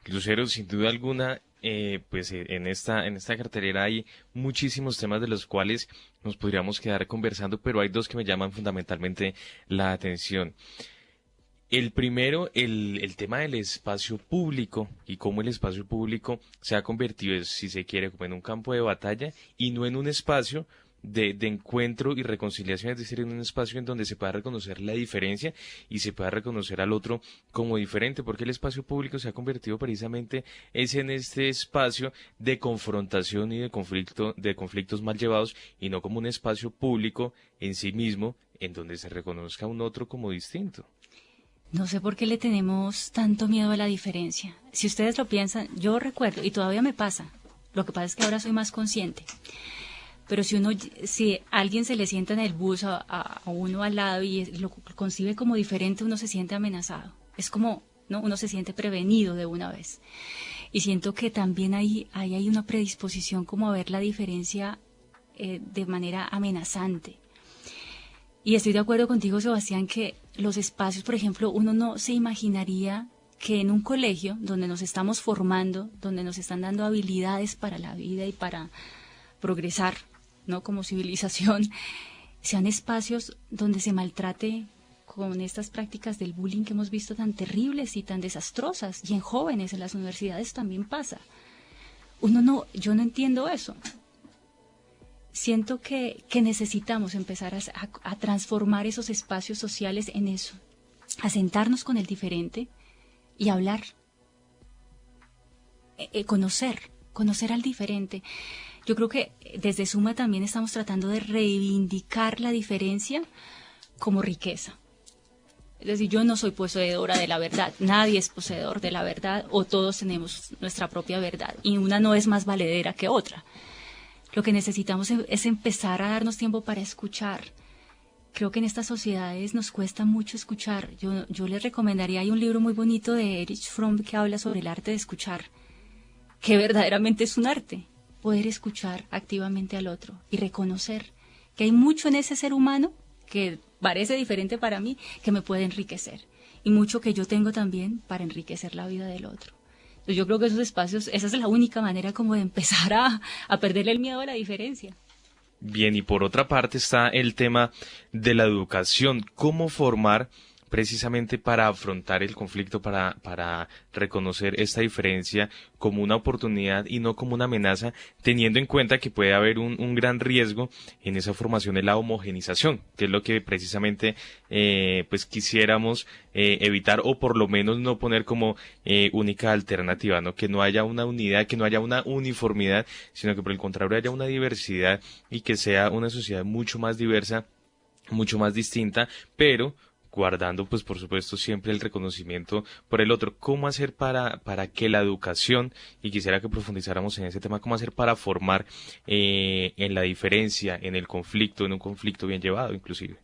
Lucero, sin duda alguna, en esta cartelera hay muchísimos temas de los cuales nos podríamos quedar conversando, pero hay dos que me llaman fundamentalmente la atención. El primero, el tema del espacio público y cómo el espacio público se ha convertido, si se quiere, como en un campo de batalla y no en un espacio de encuentro y reconciliación, es decir, en un espacio en donde se pueda reconocer la diferencia y se pueda reconocer al otro como diferente, porque el espacio público se ha convertido precisamente es en este espacio de confrontación y de conflicto, de conflictos mal llevados y no como un espacio público en sí mismo en donde se reconozca a un otro como distinto. No sé por qué le tenemos tanto miedo a la diferencia. Si ustedes lo piensan, yo recuerdo, y todavía me pasa, lo que pasa es que ahora soy más consciente, pero si alguien se le sienta en el bus a uno al lado y lo concibe como diferente, uno se siente amenazado. Es como, ¿no? Uno se siente prevenido de una vez. Y siento que también hay una predisposición como a ver la diferencia de manera amenazante. Y estoy de acuerdo contigo, Sebastián, que los espacios, por ejemplo, uno no se imaginaría que en un colegio donde nos estamos formando, donde nos están dando habilidades para la vida y para progresar, ¿no? Como civilización, sean espacios donde se maltrate con estas prácticas del bullying que hemos visto tan terribles y tan desastrosas. Y en jóvenes, en las universidades también pasa. Yo no entiendo eso. Siento que necesitamos empezar a transformar esos espacios sociales en eso, a sentarnos con el diferente y hablar, conocer al diferente. Yo creo que desde Suma también estamos tratando de reivindicar la diferencia como riqueza. Es decir, yo no soy poseedora de la verdad, nadie es poseedor de la verdad, o todos tenemos nuestra propia verdad, y una no es más valedera que otra. Lo que necesitamos es empezar a darnos tiempo para escuchar. Creo que en estas sociedades nos cuesta mucho escuchar. Yo les recomendaría, hay un libro muy bonito de Erich Fromm que habla sobre el arte de escuchar, que verdaderamente es un arte, poder escuchar activamente al otro y reconocer que hay mucho en ese ser humano que parece diferente para mí, que me puede enriquecer, y mucho que yo tengo también para enriquecer la vida del otro. Yo creo que esos espacios, esa es la única manera como de empezar a perderle el miedo a la diferencia. Bien, y por otra parte está el tema de la educación, cómo formar precisamente para afrontar el conflicto, para reconocer esta diferencia como una oportunidad y no como una amenaza, teniendo en cuenta que puede haber un gran riesgo en esa formación de la homogenización, que es lo que precisamente pues quisiéramos evitar, o por lo menos no poner como única alternativa, ¿no? Que no haya una unidad, que no haya una uniformidad, sino que por el contrario haya una diversidad y que sea una sociedad mucho más diversa, mucho más distinta, pero guardando, pues por supuesto, siempre el reconocimiento por el otro. ¿Cómo hacer para que la educación, y quisiera que profundizáramos en ese tema, cómo hacer para formar en la diferencia, en el conflicto, en un conflicto bien llevado inclusive?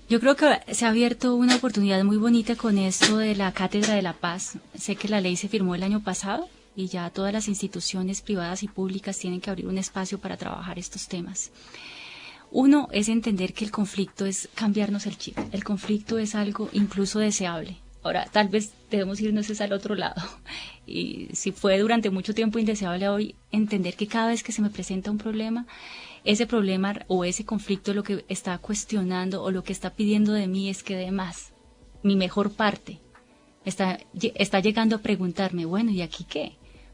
Yo creo que se ha abierto una oportunidad muy bonita con esto de la Cátedra de la Paz. Sé que la ley se firmó el año pasado y ya todas las instituciones privadas y públicas tienen que abrir un espacio para trabajar estos temas. Uno es entender que el conflicto es cambiarnos el chip. El conflicto es algo incluso deseable. Ahora, tal vez debemos irnos al otro lado. Y si fue durante mucho tiempo indeseable, hoy entender que cada vez que se me presenta un problema, ese problema o ese conflicto lo que está cuestionando o lo que está pidiendo de mí es que dé más. Mi mejor parte está llegando a preguntarme, bueno, ¿y aquí qué?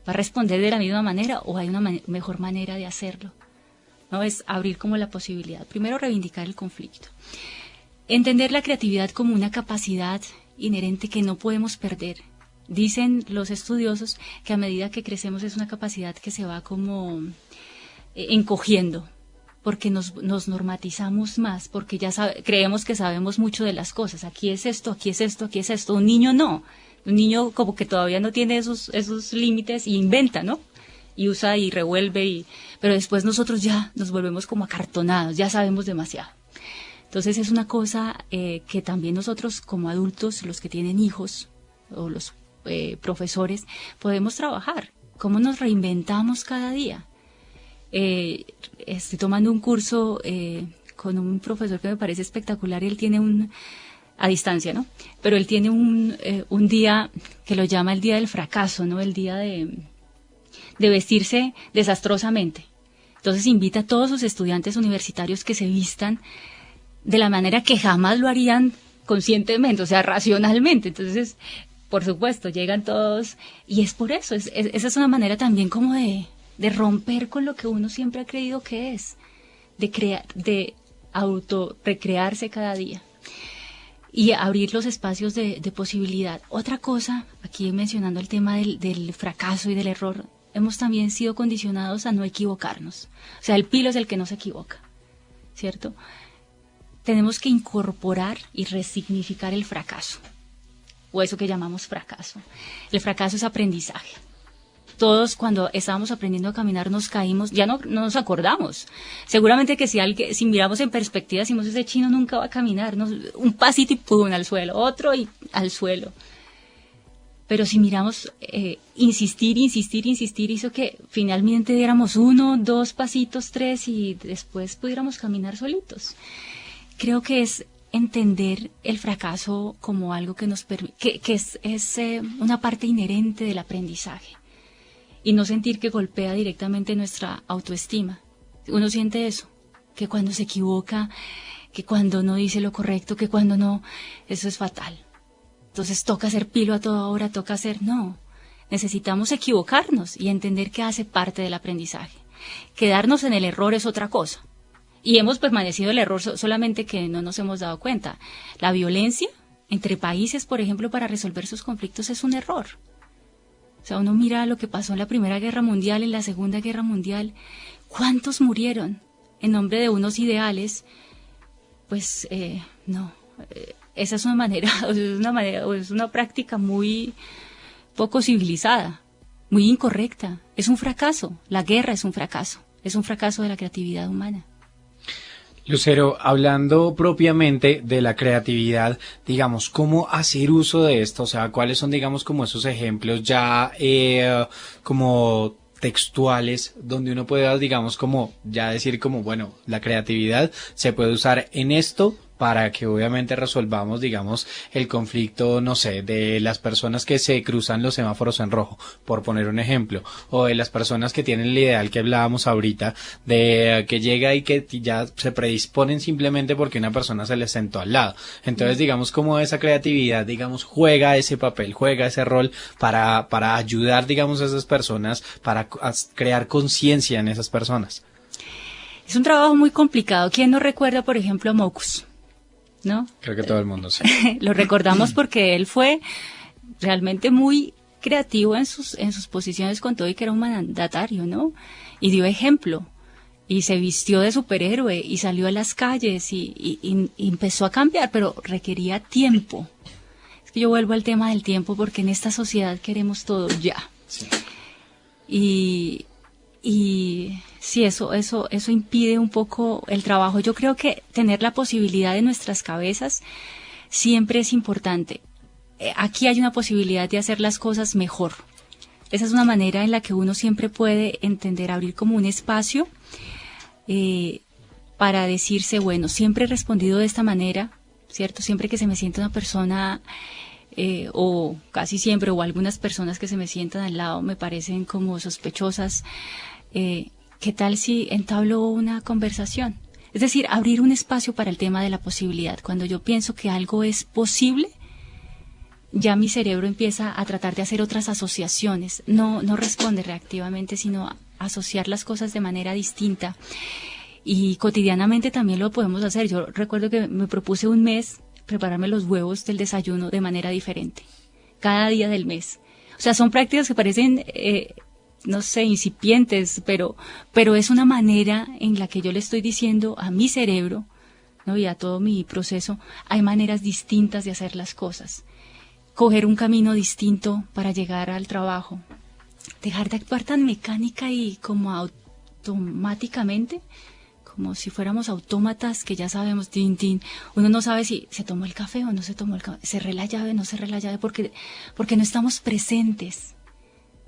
¿Va a responder de la misma manera o hay una mejor manera de hacerlo? ¿No? Es abrir como la posibilidad. Primero, reivindicar el conflicto. Entender la creatividad como una capacidad inherente que no podemos perder. Dicen los estudiosos que a medida que crecemos es una capacidad que se va como encogiendo, porque nos normatizamos más, porque ya creemos que sabemos mucho de las cosas. Aquí es esto, aquí es esto, aquí es esto. Un niño no. Un niño como que todavía no tiene esos límites y inventa, ¿no? Y usa y revuelve, pero después nosotros ya nos volvemos como acartonados, ya sabemos demasiado. Entonces es una cosa que también nosotros como adultos, los que tienen hijos o los profesores, podemos trabajar. ¿Cómo nos reinventamos cada día? Estoy tomando un curso con un profesor que me parece espectacular. Él tiene a distancia, ¿no? Pero él tiene un día que lo llama el día del fracaso, ¿no? El día de vestirse desastrosamente. Entonces invita a todos sus estudiantes universitarios que se vistan de la manera que jamás lo harían conscientemente, o sea, racionalmente. Entonces, por supuesto, llegan todos, y es por eso, esa es una manera también como de romper con lo que uno siempre ha creído que es, de auto-recrearse cada día y abrir los espacios de posibilidad. Otra cosa, aquí mencionando el tema del fracaso y del error, hemos también sido condicionados a no equivocarnos. O sea, el pilo es el que no se equivoca, ¿cierto? Tenemos que incorporar y resignificar el fracaso, o eso que llamamos fracaso. El fracaso es aprendizaje. Todos cuando estábamos aprendiendo a caminar nos caímos, ya no nos acordamos. Seguramente que si miramos en perspectiva decimos, ese chino nunca va a caminar, ¿no? Un pasito y pum, al suelo, otro y al suelo. Pero si miramos, insistir, hizo que finalmente diéramos 1, 2 pasitos, 3 y después pudiéramos caminar solitos. Creo que es entender el fracaso como algo que nos permite, que es una parte inherente del aprendizaje y no sentir que golpea directamente nuestra autoestima. Uno siente eso, que cuando se equivoca, que cuando no dice lo correcto, que cuando no, eso es fatal. Entonces toca hacer pilo a toda hora, no. Necesitamos equivocarnos y entender que hace parte del aprendizaje. Quedarnos en el error es otra cosa. Y hemos permanecido en el error solamente que no nos hemos dado cuenta. La violencia entre países, por ejemplo, para resolver sus conflictos es un error. O sea, uno mira lo que pasó en la Primera Guerra Mundial, en la Segunda Guerra Mundial. ¿Cuántos murieron en nombre de unos ideales? Pues no. Esa es una práctica muy poco civilizada, muy incorrecta. Es un fracaso. La guerra es un fracaso. Es un fracaso de la creatividad humana. Lucero, hablando propiamente de la creatividad, digamos, ¿cómo hacer uso de esto? O sea, ¿cuáles son, digamos, como esos ejemplos ya como textuales donde uno puede, digamos, como ya decir como, bueno, la creatividad se puede usar en esto para que obviamente resolvamos, digamos, el conflicto, no sé, de las personas que se cruzan los semáforos en rojo, por poner un ejemplo, o de las personas que tienen el ideal que hablábamos ahorita, de que llega y que ya se predisponen simplemente porque una persona se les sentó al lado. Entonces, digamos, como esa creatividad, digamos, juega ese papel, juega ese rol para ayudar, digamos, a esas personas, para crear conciencia en esas personas. Es un trabajo muy complicado. ¿Quién no recuerda, por ejemplo, a Mocus? ¿No? Creo que todo el mundo sí. Lo recordamos porque él fue realmente muy creativo en sus posiciones con todo y que era un mandatario, ¿no? Y dio ejemplo y se vistió de superhéroe y salió a las calles y empezó a cambiar, pero requería tiempo. Es que yo vuelvo al tema del tiempo porque en esta sociedad queremos todo ya. Sí. Y sí, eso impide un poco el trabajo. Yo creo que tener la posibilidad en nuestras cabezas siempre es importante. Aquí hay una posibilidad de hacer las cosas mejor. Esa es una manera en la que uno siempre puede entender, abrir como un espacio para decirse, bueno, siempre he respondido de esta manera, ¿cierto? Siempre que se me siente una persona, o casi siempre, o algunas personas que se me sientan al lado me parecen como sospechosas, ¿qué tal si entablo una conversación? Es decir, abrir un espacio para el tema de la posibilidad. Cuando yo pienso que algo es posible, ya mi cerebro empieza a tratar de hacer otras asociaciones. No responde reactivamente, sino asociar las cosas de manera distinta. Y cotidianamente también lo podemos hacer. Yo recuerdo que me propuse un mes prepararme los huevos del desayuno de manera diferente, cada día del mes. O sea, son prácticas que parecen no sé, incipientes, pero es una manera en la que yo le estoy diciendo a mi cerebro, ¿no? Y a todo mi proceso, hay maneras distintas de hacer las cosas. Coger un camino distinto para llegar al trabajo. Dejar de actuar tan mecánica y como automáticamente, como si fuéramos autómatas que ya sabemos, tin, tin. Uno no sabe si se tomó el café o no se tomó el café, cerré la llave o no cerré la llave, porque no estamos presentes.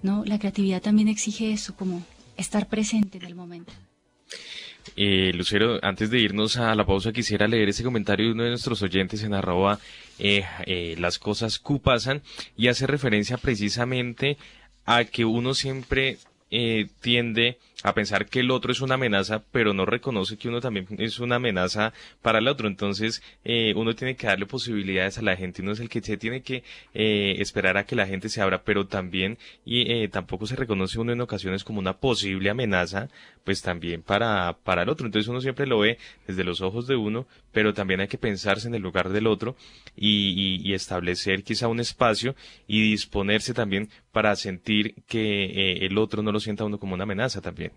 ¿No? La creatividad también exige eso, como estar presente en el momento. Lucero, antes de irnos a la pausa, quisiera leer ese comentario de uno de nuestros oyentes en @ las cosas Q pasan, y hace referencia precisamente a que uno siempre tiende a pensar que el otro es una amenaza, pero no reconoce que uno también es una amenaza para el otro. Entonces, uno tiene que darle posibilidades a la gente, uno es el que se tiene que esperar a que la gente se abra, pero también, tampoco se reconoce uno en ocasiones como una posible amenaza, pues también para el otro. Entonces uno siempre lo ve desde los ojos de uno, pero también hay que pensarse en el lugar del otro y establecer quizá un espacio y disponerse también para sentir que el otro no lo sienta a uno como una amenaza también.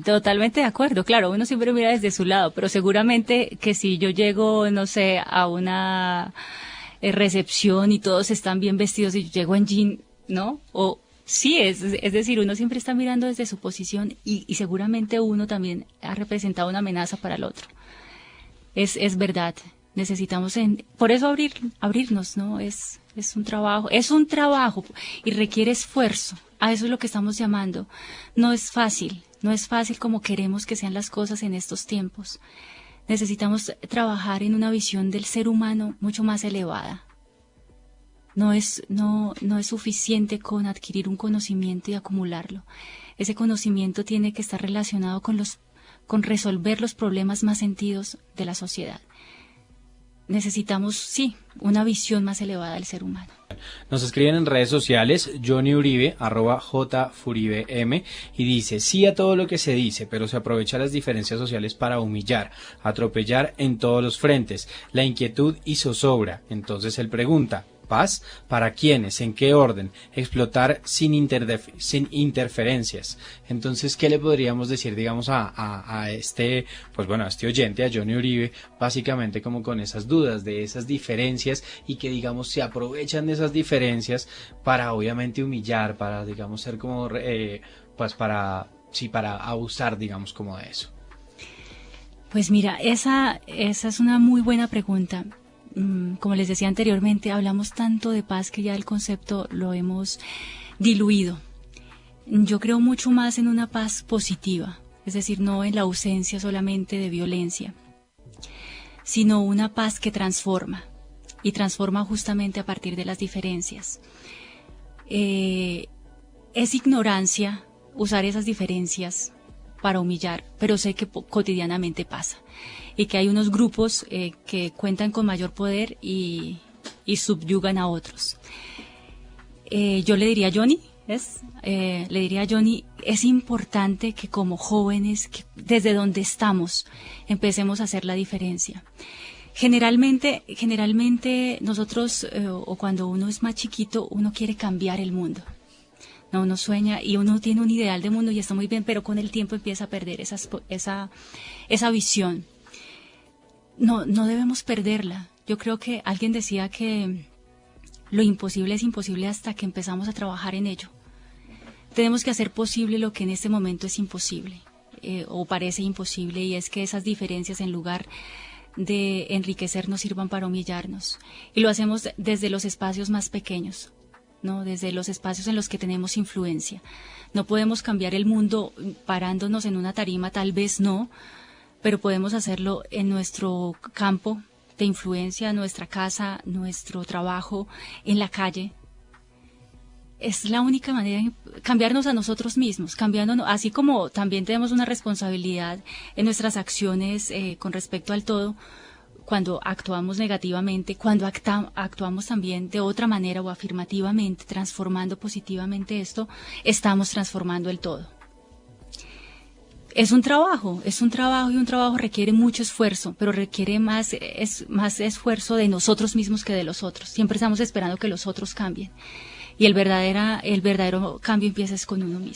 Totalmente de acuerdo, claro, uno siempre mira desde su lado, pero seguramente que si yo llego, no sé, a una recepción y todos están bien vestidos y yo llego en jean, ¿no? O sí, es decir, uno siempre está mirando desde su posición y seguramente uno también ha representado una amenaza para el otro. Es verdad, necesitamos por eso abrirnos, ¿no? Es un trabajo y requiere esfuerzo. A eso es lo que estamos llamando. No es fácil como queremos que sean las cosas en estos tiempos. Necesitamos trabajar en una visión del ser humano mucho más elevada. No es suficiente con adquirir un conocimiento y acumularlo. Ese conocimiento tiene que estar relacionado con resolver los problemas más sentidos de la sociedad. Necesitamos, sí, una visión más elevada del ser humano. Nos escriben en redes sociales, Johnny Uribe, @jfuribem, y dice, sí a todo lo que se dice, pero se aprovecha las diferencias sociales para humillar, atropellar en todos los frentes, la inquietud y zozobra. Entonces él pregunta, ¿paz? ¿Para quiénes? ¿En qué orden? Explotar sin interferencias. Entonces, ¿qué le podríamos decir, digamos, a este oyente, a Johnny Uribe, básicamente como con esas dudas de esas diferencias y que, digamos, se aprovechan de esas diferencias para, obviamente, humillar, para, digamos, ser como, para abusar, digamos, como de eso? Pues mira, esa es una muy buena pregunta. Como les decía anteriormente, hablamos tanto de paz que ya el concepto lo hemos diluido. Yo creo mucho más en una paz positiva, es decir, no en la ausencia solamente de violencia, sino una paz que transforma, y transforma justamente a partir de las diferencias. Es ignorancia usar esas diferencias para humillar, pero sé que cotidianamente pasa. Y que hay unos grupos que cuentan con mayor poder y subyugan a otros. Yo le diría a Johnny, es importante que como jóvenes, que desde donde estamos, empecemos a hacer la diferencia. Generalmente nosotros, o cuando uno es más chiquito, uno quiere cambiar el mundo. No, uno sueña y uno tiene un ideal de mundo y está muy bien, pero con el tiempo empieza a perder esa visión. No debemos perderla. Yo creo que alguien decía que lo imposible es imposible hasta que empezamos a trabajar en ello. Tenemos que hacer posible lo que en este momento es imposible, o parece imposible, y es que esas diferencias, en lugar de enriquecernos, sirvan para humillarnos. Y lo hacemos desde los espacios más pequeños, ¿no? Desde los espacios en los que tenemos influencia. No podemos cambiar el mundo parándonos en una tarima, tal vez no, pero podemos hacerlo en nuestro campo de influencia, nuestra casa, nuestro trabajo, en la calle. Es la única manera de cambiarnos a nosotros mismos, cambiándonos, así como también tenemos una responsabilidad en nuestras acciones con respecto al todo, cuando actuamos negativamente, cuando actuamos también de otra manera o afirmativamente, transformando positivamente esto, estamos transformando el todo. Es un trabajo y un trabajo requiere mucho esfuerzo, pero requiere más esfuerzo de nosotros mismos que de los otros. Siempre estamos esperando que los otros cambien. Y el verdadero cambio empieza con uno mismo.